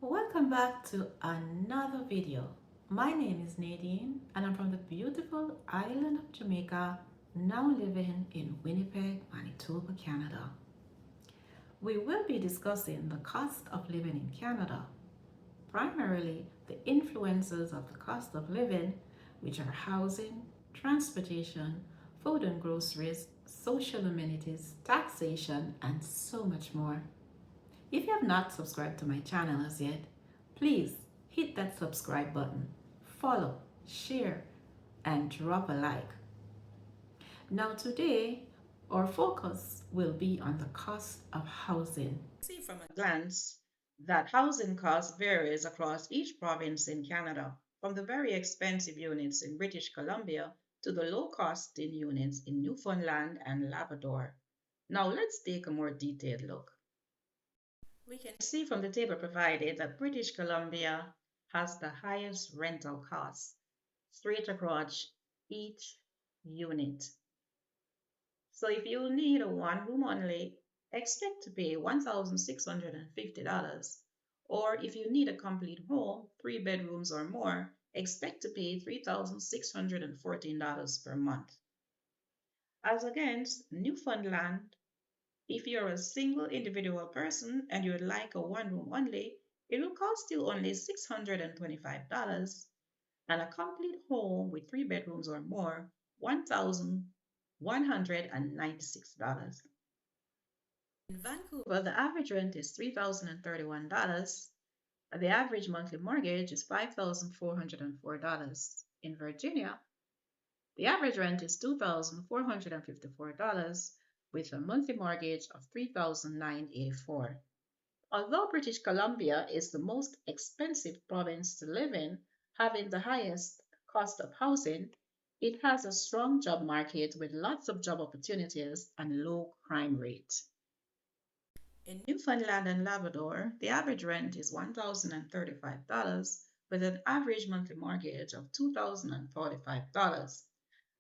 Welcome back to another video. My name is Nadine and I'm from the beautiful island of Jamaica, now living in Winnipeg, Manitoba, Canada. We will be discussing the cost of living in Canada, primarily the influences of the cost of living, which are housing, transportation, food and groceries, social amenities, taxation, and so much more. If you have not subscribed to my channel as yet, please hit that subscribe button, follow, share, and drop a like. Now today, our focus will be on the cost of housing. See from a glance that housing cost varies across each province in Canada, from the very expensive units in British Columbia to the low-cost units in Newfoundland and Labrador. Now let's take a more detailed look. We can see from the table provided that British Columbia has the highest rental costs straight across each unit. So if you need a one room only, expect to pay $1,650. Or if you need a complete home, 3 bedrooms or more, expect to pay $3,614 per month. As against Newfoundland, if you're a single individual person and you would like a one room only, it will cost you only $625, and a complete home with 3 bedrooms or more, $1,196. In Vancouver, the average rent is $3,031. The average monthly mortgage is $5,404. In Virginia, the average rent is $2,454 with a monthly mortgage of $3,984. Although British Columbia is the most expensive province to live in, having the highest cost of housing, it has a strong job market with lots of job opportunities and low crime rate. In Newfoundland and Labrador, the average rent is $1,035 with an average monthly mortgage of $2,045.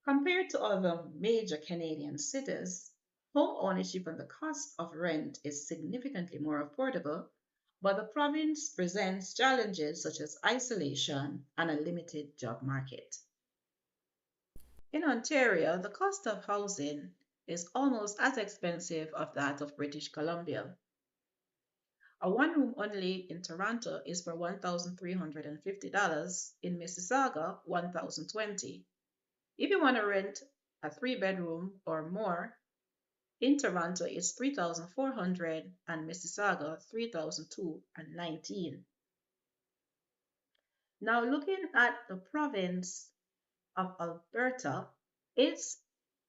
Compared to other major Canadian cities, home ownership and the cost of rent is significantly more affordable, but the province presents challenges such as isolation and a limited job market. In Ontario, the cost of housing is almost as expensive as that of British Columbia. A one room only in Toronto is for $1,350, in Mississauga, $1,020. If you want to rent a 3 bedroom or more, in Toronto it's $3,400 and Mississauga $3,219. Now looking at the province of Alberta, its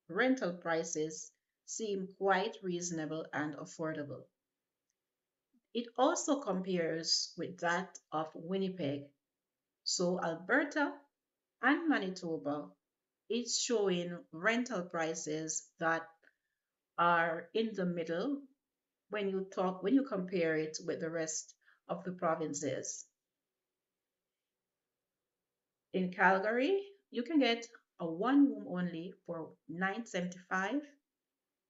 rental prices seem quite reasonable and affordable. It also compares with that of Winnipeg. So Alberta and Manitoba is showing rental prices that are in the middle when you compare it with the rest of the provinces. In Calgary, you can get a one room only for $975,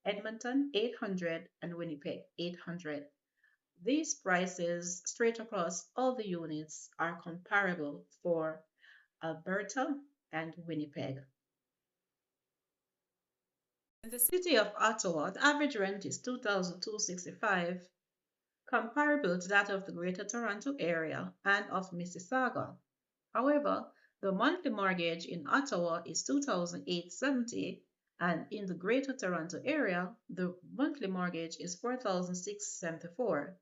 Edmonton $800, and Winnipeg $800. These prices straight across all the units are comparable for Alberta and Winnipeg. In the city of Ottawa, the average rent is $2,265, comparable to that of the Greater Toronto Area and of Mississauga. However, the monthly mortgage in Ottawa is $2,870, and in the Greater Toronto Area, the monthly mortgage is $4,674.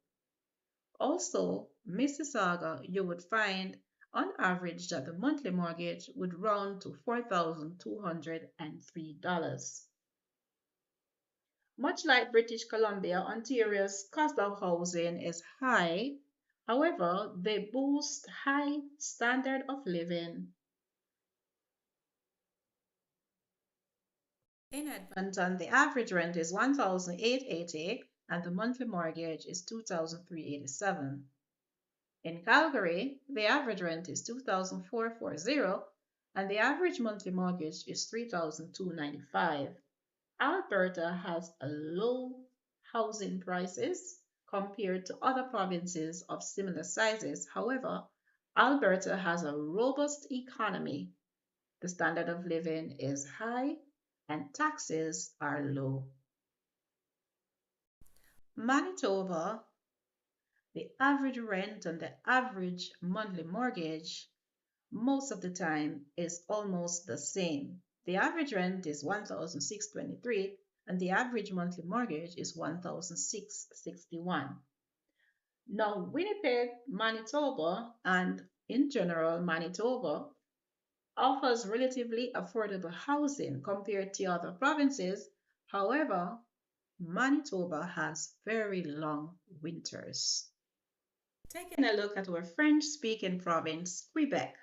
Also, Mississauga, you would find on average that the monthly mortgage would round to $4,203. Much like British Columbia, Ontario's cost of housing is high. However, they boast high standard of living. In Edmonton, the average rent is $1,880 and the monthly mortgage is $2,387. In Calgary, the average rent is $2,440 and the average monthly mortgage is $3,295. Alberta has a low housing prices compared to other provinces of similar sizes. However, Alberta has a robust economy. The standard of living is high and taxes are low. Manitoba, the average rent and the average monthly mortgage most of the time is almost the same. The average rent is $1,623 and the average monthly mortgage is $1,661. Now, Winnipeg, Manitoba, and in general, Manitoba offers relatively affordable housing compared to other provinces. However, Manitoba has very long winters. Taking a look at our French-speaking province, Quebec.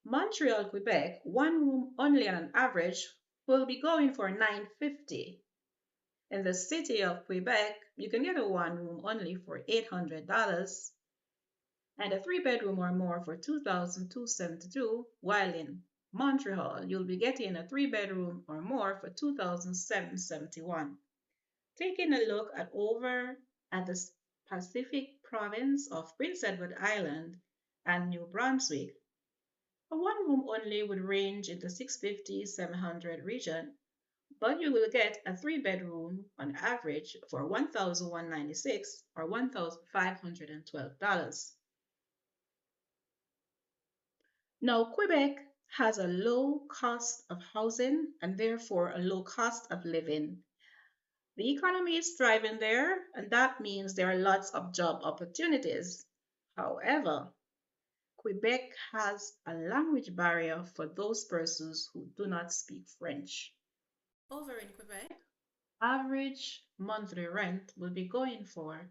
Montreal, Quebec, one room only on an average will be going for $950. In the city of Quebec, you can get a one room only for $800 and a three bedroom or more for $2,272, while in Montreal, you'll be getting a three bedroom or more for $2,771. Taking a look over at the Pacific province of Prince Edward Island and New Brunswick, a one room only would range in the 650-700 region, but you will get a three bedroom on average for $1,196 or $1,512. Now, Quebec has a low cost of housing and therefore a low cost of living. The economy is thriving there, and that means there are lots of job opportunities. However, Quebec has a language barrier for those persons who do not speak French. Over in Quebec, average monthly rent will be going for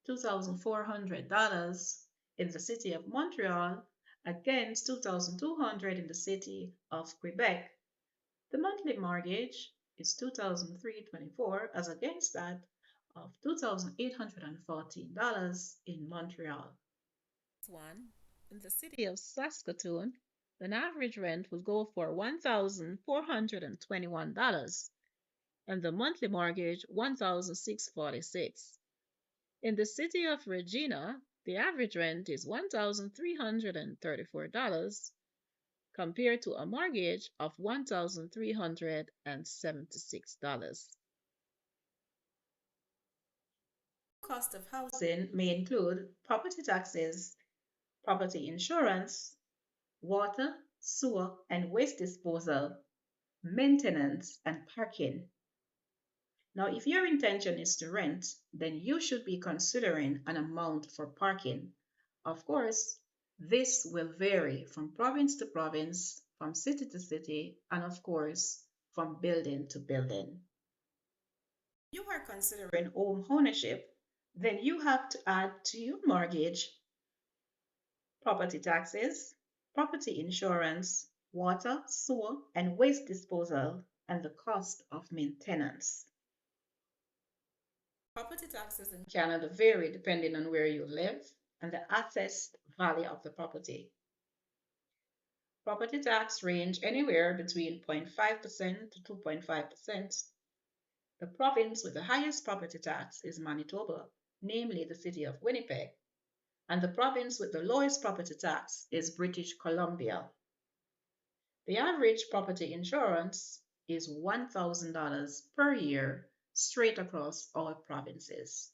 $2,400 in the city of Montreal against $2,200 in the city of Quebec. The monthly mortgage is $2,324 as against that of $2,814 in Montreal. One in the city of Saskatoon, an average rent will go for $1,421 and the monthly mortgage $1,646. In the city of Regina, the average rent is $1,334 compared to a mortgage of $1,376. Cost of housing may include property taxes, property insurance, water, sewer, and waste disposal, maintenance, and parking. Now, if your intention is to rent, then you should be considering an amount for parking. Of course, this will vary from province to province, from city to city, and of course, from building to building. If you are considering home ownership, then you have to add to your mortgage property taxes, property insurance, water, sewer, and waste disposal, and the cost of maintenance. Property taxes in Canada vary depending on where you live and the assessed value of the property. Property tax range anywhere between 0.5% to 2.5%. The province with the highest property tax is Manitoba, namely the city of Winnipeg, and the province with the lowest property tax is British Columbia. The average property insurance is $1,000 per year straight across all provinces.